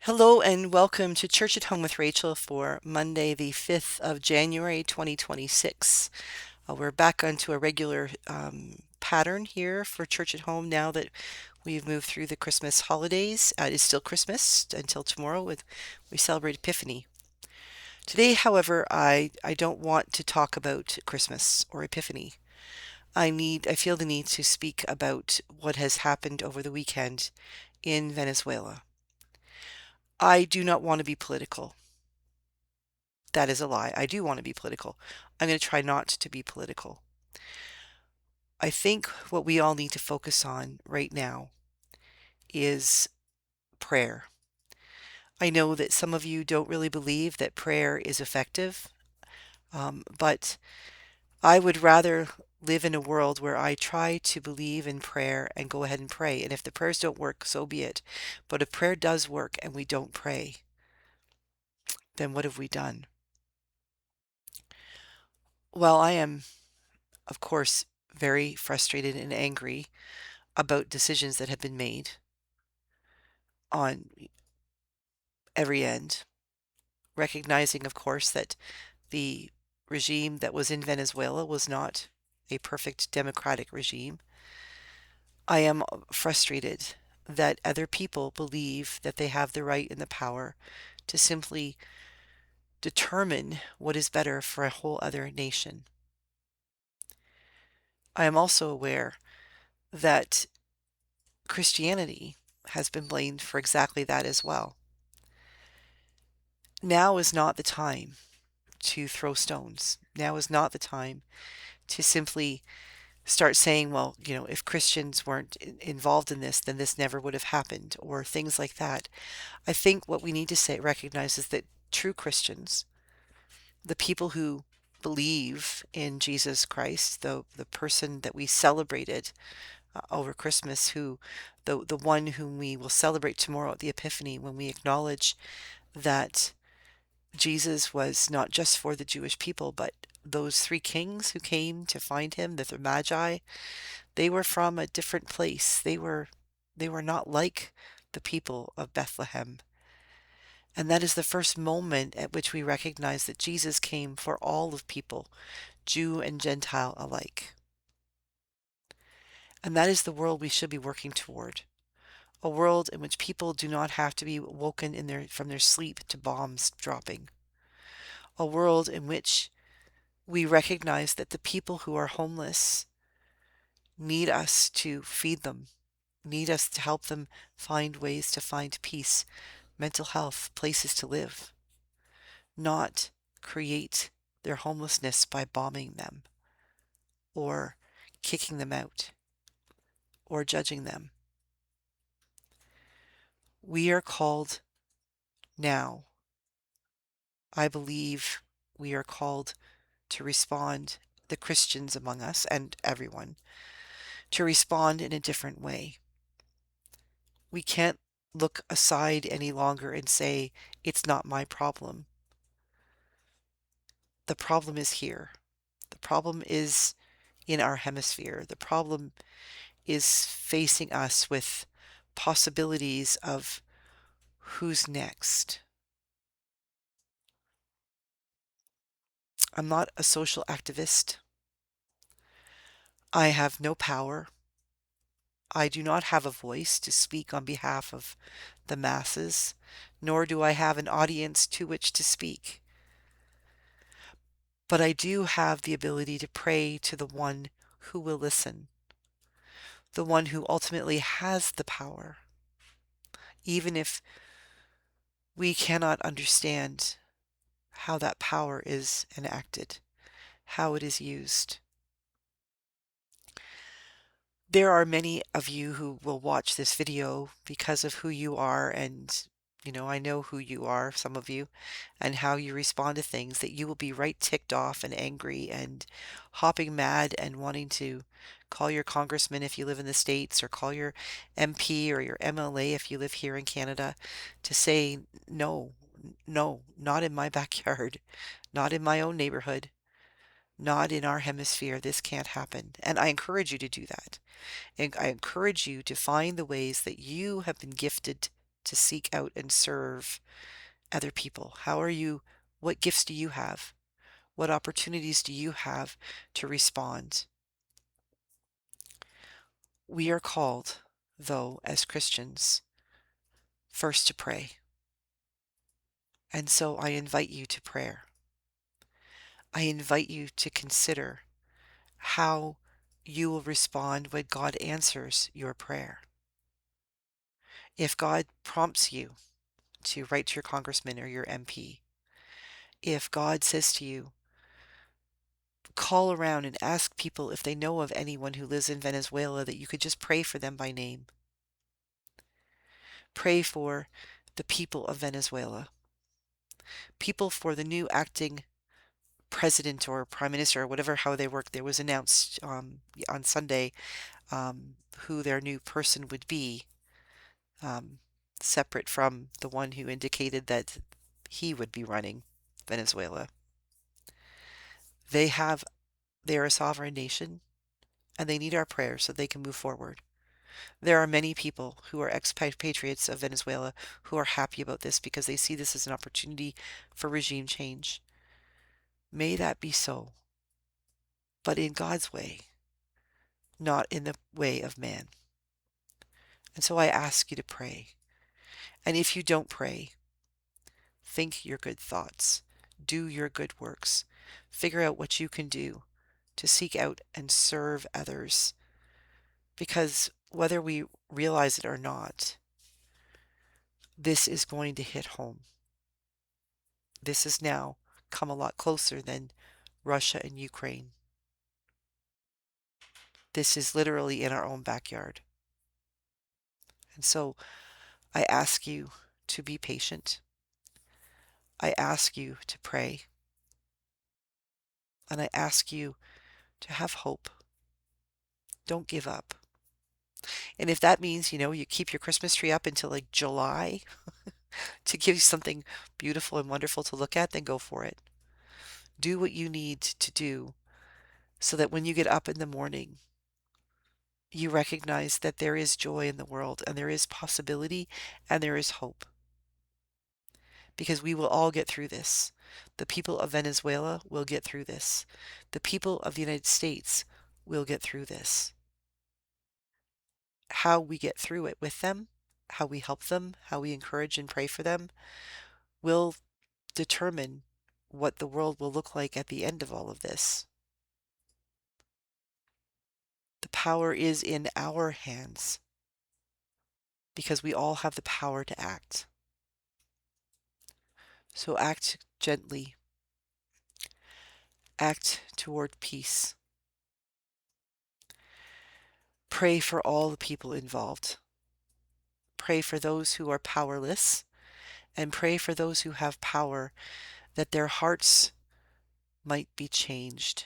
Hello and welcome to Church at Home with Rachel for Monday, the 5th of January, 2026. We're back onto a regular pattern here for Church at Home now that we've moved through the Christmas holidays. It is still Christmas until tomorrow with we celebrate Epiphany. Today, however, I don't want to talk about Christmas or Epiphany. I feel the need to speak about what has happened over the weekend in Venezuela. I do not want to be political. That is a lie. I do want to be political. I'm going to try not to be political. I think what we all need to focus on right now is prayer. I know that some of you don't really believe that prayer is effective, but I would rather live in a world where I try to believe in prayer and go ahead and pray. And if the prayers don't work, so be it. But if prayer does work and we don't pray, then what have we done? Well, I am, of course, very frustrated and angry about decisions that have been made on every end, recognizing, of course, that the regime that was in Venezuela was not a perfect democratic regime. I am frustrated that other people believe that they have the right and the power to simply determine what is better for a whole other nation. I am also aware that Christianity has been blamed for exactly that as well. Now is not the time to throw stones. Now is not the time to simply start saying, well, if Christians weren't involved in this, then this never would have happened, or things like that. I think what we need to say, recognize is that true Christians, the people who believe in Jesus Christ, the person that we celebrated over Christmas, the one whom we will celebrate tomorrow at the Epiphany, when we acknowledge that Jesus was not just for the Jewish people, but those three kings who came to find him, the Magi, they were from a different place. They were not like the people of Bethlehem. And that is the first moment at which we recognize that Jesus came for all of people, Jew and Gentile alike. And that is the world we should be working toward. A world in which people do not have to be woken from their sleep to bombs dropping. A world in which we recognize that the people who are homeless need us to feed them, need us to help them find ways to find peace, mental health, places to live, not create their homelessness by bombing them or kicking them out or judging them. We are called now. I believe we are called to respond, the Christians among us and everyone, to respond in a different way. We can't look aside any longer and say, it's not my problem. The problem is here. The problem is in our hemisphere. The problem is facing us with possibilities of who's next. I'm not a social activist. I have no power. I do not have a voice to speak on behalf of the masses, nor do I have an audience to which to speak. But I do have the ability to pray to the one who will listen, the one who ultimately has the power, even if we cannot understand how that power is enacted, how it is used. There are many of you who will watch this video because of who you are, and I know who you are, some of you, and how you respond to things, that you will be right ticked off and angry and hopping mad and wanting to call your congressman if you live in the States, or call your MP or your MLA if you live here in Canada, to say, no, no, not in my backyard, not in my own neighborhood, not in our hemisphere. This can't happen. And I encourage you to do that. And I encourage you to find the ways that you have been gifted to seek out and serve other people? What gifts do you have? What opportunities do you have to respond? We are called, though, as Christians, first to pray. And so I invite you to prayer. I invite you to consider how you will respond when God answers your prayer. If God prompts you to write to your congressman or your MP, if God says to you, call around and ask people if they know of anyone who lives in Venezuela that you could just pray for them by name. Pray for the people of Venezuela. People for the new acting president or prime minister or whatever, how they work. There was announced on Sunday who their new person would be, um, separate from the one who indicated that he would be running Venezuela. They are a sovereign nation, and they need our prayers so they can move forward. There are many people who are expatriates of Venezuela who are happy about this because they see this as an opportunity for regime change. May that be so, but in God's way, not in the way of man. And so I ask you to pray. And if you don't pray, think your good thoughts, do your good works, figure out what you can do to seek out and serve others. Because whether we realize it or not, this is going to hit home. This has now come a lot closer than Russia and Ukraine. This is literally in our own backyard. And so I ask you to be patient. I ask you to pray. And I ask you to have hope. Don't give up. And if that means, you keep your Christmas tree up until like July to give you something beautiful and wonderful to look at, then go for it. Do what you need to do so that when you get up in the morning, you recognize that there is joy in the world and there is possibility and there is hope. Because we will all get through this. The people of Venezuela will get through this. The people of the United States will get through this. How we get through it with them, how we help them, how we encourage and pray for them, will determine what the world will look like at the end of all of this. The power is in our hands because we all have the power to act. So act gently. Act toward peace. Pray for all the people involved. Pray for those who are powerless, and pray for those who have power, that their hearts might be changed,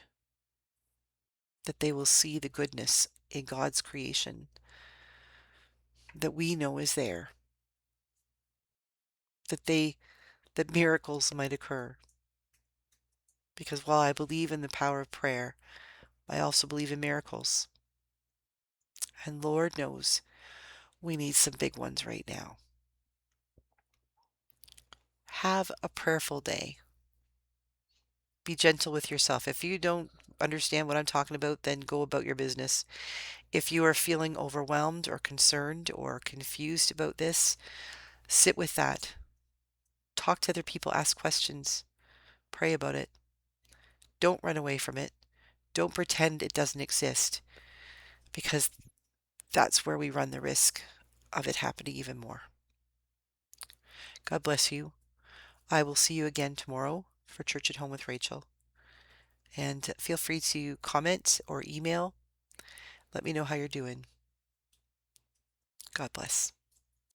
that they will see the goodness in God's creation that we know is there, that miracles might occur. Because while I believe in the power of prayer, I also believe in miracles. And Lord knows we need some big ones right now. Have a prayerful day. Be gentle with yourself. If you don't understand what I'm talking about, then go about your business. If you are feeling overwhelmed or concerned or confused about this, sit with that. Talk to other people, ask questions, pray about it. Don't run away from it. Don't pretend it doesn't exist, because that's where we run the risk of it happening even more. God bless you. I will see you again tomorrow for Church at Home with Rachel. And feel free to comment or email. Let me know how you're doing. God bless.